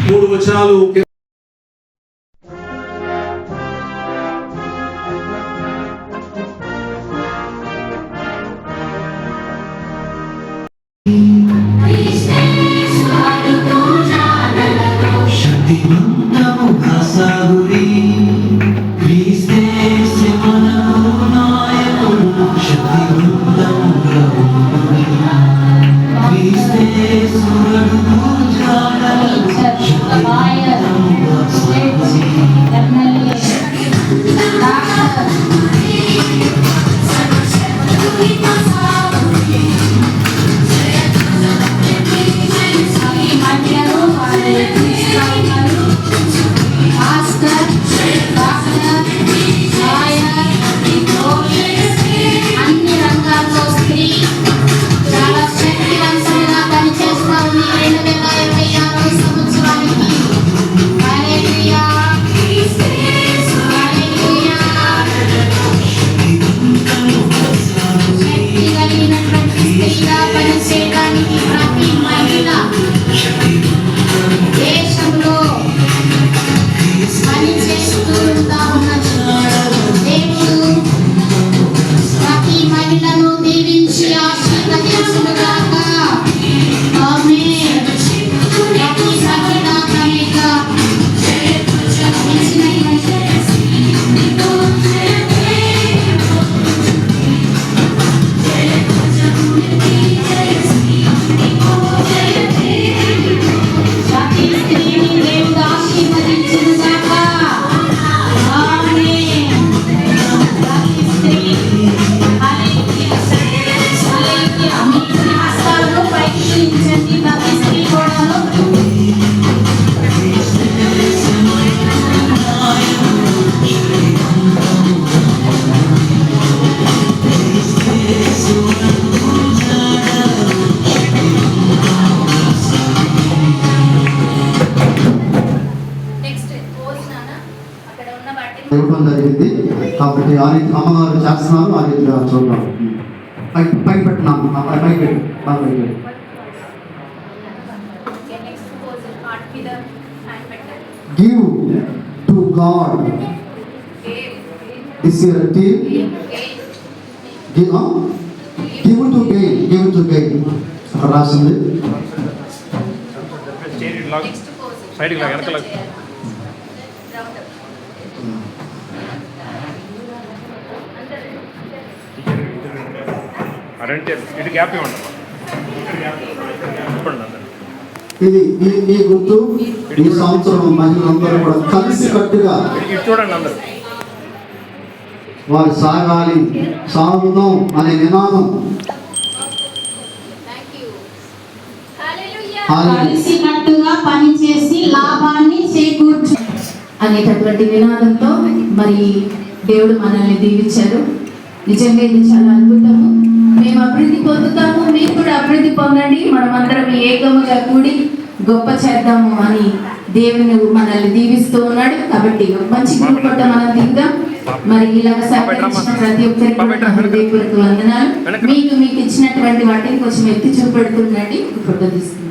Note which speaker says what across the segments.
Speaker 1: మూడు వచనాలు
Speaker 2: ఇవ్వడం జరిగింది. కాబట్టి ఆ రీతి అమ్మగారు చేస్తున్నారు, ఆ రీతిగా చూద్దాం. పైకి పెట్టినాము, పైకి పెట్టు. Give to God this year team give to gain అక్కడ రాసింది. ఇది ఈ గుర్తు ఈ సంవత్సరం మహిళలందరూ కూడా కలిసి కట్టుగా
Speaker 1: చూడండి,
Speaker 2: వారు సాగాలి, సాగుదాం అనే నినాదం
Speaker 3: కలిసికట్టుగా పనిచేసి లాభాన్ని చేకూర్చు అనేటటువంటి నినాదంతో మరి దేవుడు మనల్ని దీవించారు. నిజంగా ఇది చాలా అద్భుతము. మేము అభివృద్ధి పొందుతాము, మీరు కూడా అభివృద్ధి పొందండి, మనమందరం ఏకముగా కూడి గొప్ప చేద్దాము అని దేవుని మనల్ని దీవిస్తూ ఉన్నాడు. కాబట్టి మంచి గురుపట్ట మనం దిగుదాం. మరి ఇలాగ సహకరించిన ప్రతి ఒక్కరికి హృదయపూర్వక వందనాలు. మీకు ఇచ్చినటువంటి వాటిని కొంచెం ఎత్తి చూపెడుతుండండి. ఫోటో తీసుకుందాం.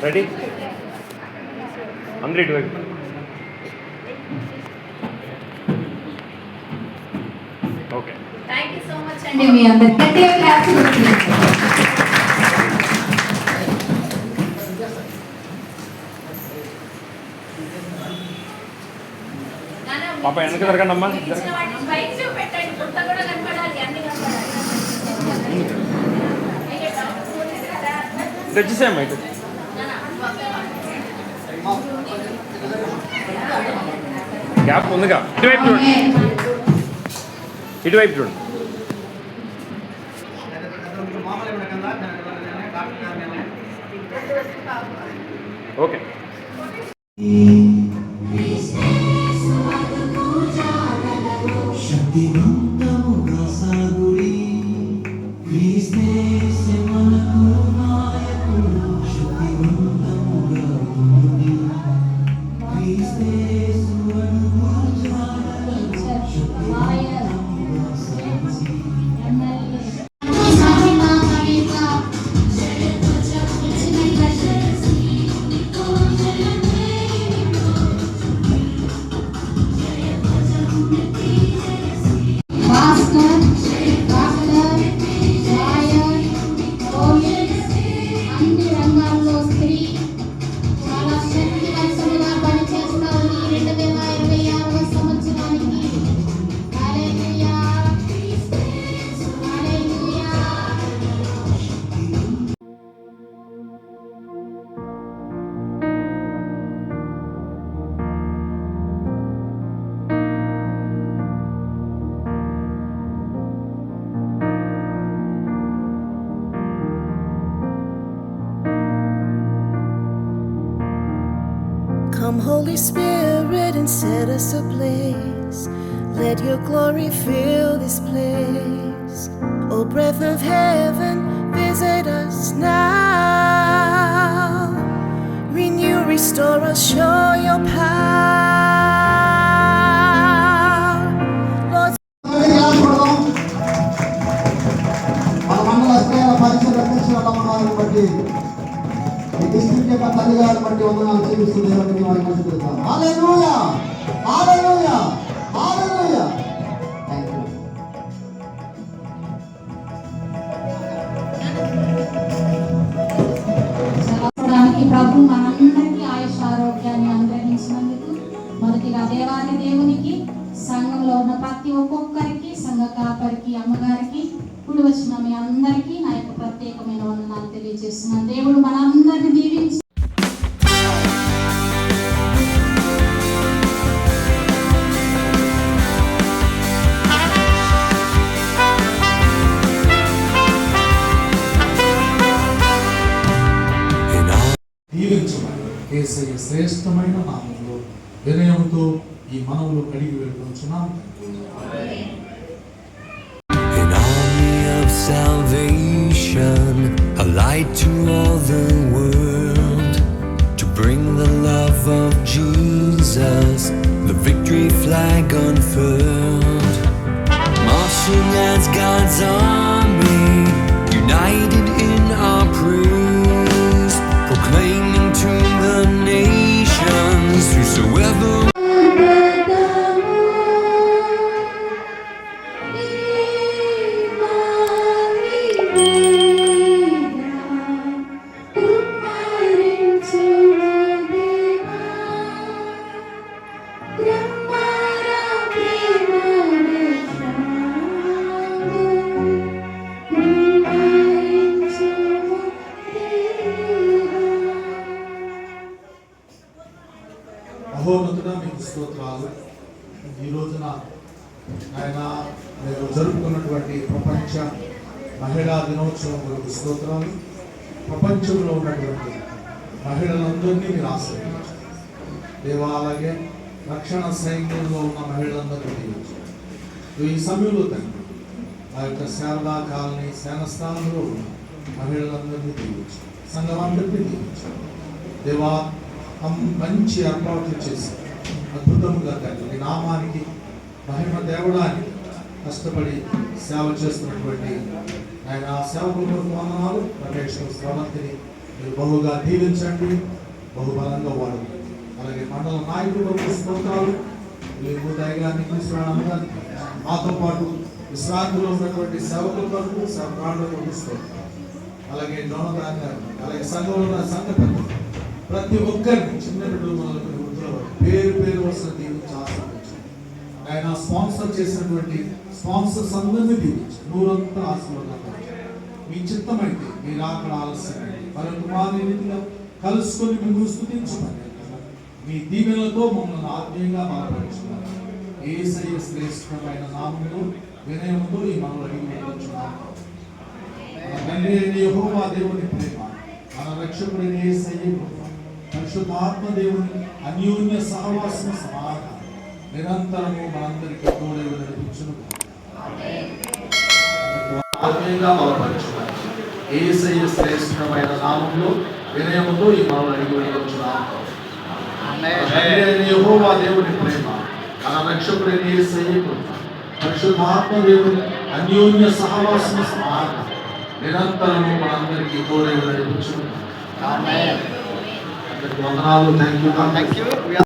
Speaker 1: రెడీ అందరూ ఇటువైపు. Okay,
Speaker 3: thank you so much అండి. మీ అందరికీ
Speaker 1: పాప వెనక జరగండి అమ్మా. తెచ్చేసామ్మా ఇటు. గ్యాప్ ఉందిగా. ఇటువైపు చూడండి, ఇటువైపు చూడండి. ఓకే.
Speaker 4: శక్తివంతముగా సాగుడి క్రీస్తే మనకు నాయకుడు శక్తివంతముగా ఉంది క్రీస్తే
Speaker 5: అన్ని రంగాల్లో స్త్రీ చాలా శక్తివంతులుగా పనిచేస్తారు ఈ 2026 సంవత్సరానికి. హల్లెలూయా, హల్లెలూయా.
Speaker 6: Come, Holy Spirit, and set us ablaze. Let your glory fill this place. O breath of heaven, visit us now. Renew, restore us, show your power. Lord,
Speaker 2: మన మండల స్త్రీల పరిచయ అధ్యక్షుల అమ్మగారిని బట్టి ఈ డిస్ట్రిక్ట్ యొక్క తల్లి గారిని బట్టి వందనాలు చెల్లిస్తూ దేవునికి వారికి మంచి చేద్దాం. Hallelujah, hallelujah, hallelujah. Thank you.
Speaker 5: జరగడానికి ప్రభు మనందరికీ ఆయుష్ ఆరోగ్యాన్ని అనుగ్రహించినందుకు మొదటిగా దేవాది దేవునికి, సంఘంలో ఉన్న ప్రతి ఒక్కొక్కరికి, సంఘ కాపరికి, అమ్మగారికి, ఇప్పుడు వచ్చిన మీ అందరికీ నా యొక్క ప్రత్యేకమైన వందనాలు తెలియజేస్తున్నాను. దేవుడు మనందరిని దీవించి
Speaker 1: దీవించమని యేసయ్య శ్రేష్టమైన నామంలో వినయంతో ఈ మనవులు కడిగి వెళ్తున్నాం.
Speaker 4: an army of salvation, a light to all the world, to bring the love of Jesus, the victory flag unfurled, marching as God's army, united in our praise, proclaiming to the nations, whosoever
Speaker 1: మహోన్నతుడా మీకు స్తోత్రాలు. ఈ రోజున ఆయన మీరు జరుపుకున్నటువంటి ప్రపంచ మహిళా దినోత్సవం కొరకు స్తోత్రాలు. ప్రపంచంలో ఉన్నటువంటి మహిళలందరినీ మీరు ఆశ్రయించారు దేవా. అలాగే రక్షణ సైన్యంలో ఉన్న మహిళలందరినీ దీవించారు. ఈ సమయంలో తండ్రి ఆ యొక్క శారదా కాలనీ సేనస్థానంలో ఉన్న మహిళలందరినీ దీవించారు, సంఘం అందరినీ దీవించారు దేవా. మంచి ఏర్పాట్లు చేసి అద్భుతంగా తండ్రి మీ నామానికి మహిమ దేవడానికి కష్టపడి సేవ చేస్తున్నటువంటి ఆయన సేవకుల కొరకు వందనాలు. రమేశ్వర శ్రవంతిని మీరు బహుగా దీవించండి, బహుబలంగా వాడండి. అలాగే మండల నాయకుల కొరకు స్తోత్రాలు. మీరు దయగాన్ని తీసుకురావడానికి మాతో పాటు విశ్రాంతిలో ఉన్నటువంటి సేవకుల కొరకు సేవకుల కొరకు స్తోత్రాలు. అలాగే డోనదాన్ గారు, అలాగే సంఘంలో ఉన్న సంఘ పెద్దలు ప్రతి ఒక్కరిని చిన్న బిడ్డలు మొదలుకొని వృద్ధుల వరకు పేరు పేరు వస్తున్న దీవించి ఆశీర్వదించండి. ఆయన స్పాన్సర్ చేసినటువంటి స్పాన్సర్స్ అందరినీ దీవించి నూరంతా ఆశీర్వాదాలు మీ చిత్తమైతే మీరు అక్కడ ఆలస్యమైంది మరొక రీతిగా కలుసుకొని మిమ్మల్ని స్తుతించమని మీ దీవెనలతో మమ్మల్ని ఆత్మీయంగా బలపరుచున్నారు. యేసయ్య శ్రేష్టమైన నామములో వినయముతో ఈ మనలో అడిగి వేడుకొంచున్నాము. మన తండ్రి అయిన యెహోవా దేవుని ప్రేమ, మన రక్షకుడైన యేసయ్య కృప, పరిశుద్ధాత్మ దేవుని అన్యోన్య సహవాసం సమాధానం నిరంతరము మనందరికీ తోడై నడిపించును. ఆత్మీయంగా బలపరుచున్నారు. యేసయ్య శ్రేష్టమైన నామములో వినయముతో ఈ మనలో అడిగి వేడుకొంచున్నాము. యెహోవా దేవుని ప్రేమ, మన రక్షకుడైన యేసయ్య కృప, పరిశుద్ధాత్మ దేవుని అన్యోన్య సహవాసం సమాధానం నిరంతరము మనందరికీ తోడై నడిపించును. అందరికీ వందనాలు. Thank you.